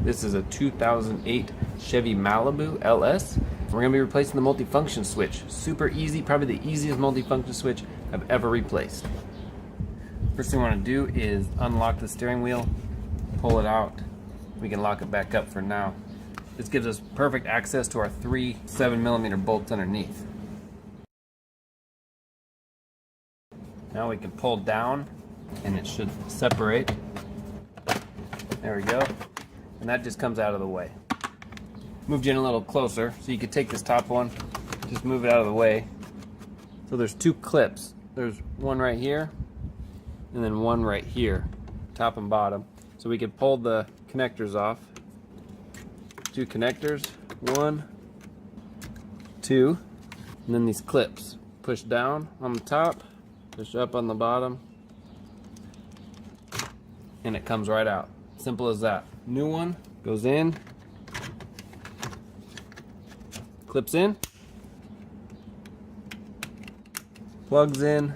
This is a 2008 Chevy Malibu LS. We're going to be replacing the multifunction switch. Super easy, probably the easiest multifunction switch I've ever replaced. First thing we want to do is unlock the steering wheel, pull it out. We can lock it back up for now. This gives us perfect access to our three 7mm bolts underneath. Now we can pull down and it should separate. There we go. And that just comes out of the way. Moved you in a little closer so you could take this top one, just move it out of the way. So there's two clips. There's one right here and then one right here, top and bottom. So we could pull the connectors off. Two connectors, 1, 2, and then these clips. Push down on the top, push up on the bottom, and it comes right out. Simple as that. New one goes in, clips in, plugs in,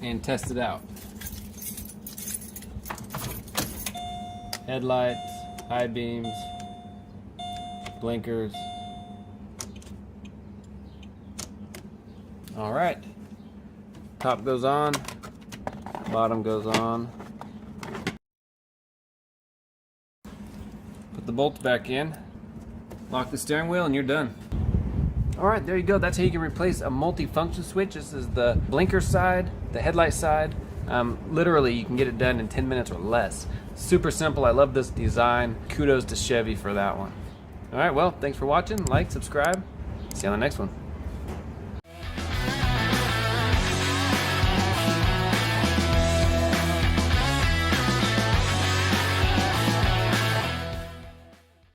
and test it out. Headlights, high beams, blinkers. All right, top goes on, bottom goes on. Put the bolts back in, lock the steering wheel, and you're done. All right, there you go. That's how you can replace a multi-function switch. This is the blinker side, the headlight side. Literally, you can get it done in 10 minutes or less. Super simple. I love this design. Kudos to Chevy for that one. All right, well, thanks for watching. Like, subscribe. See you on the next one.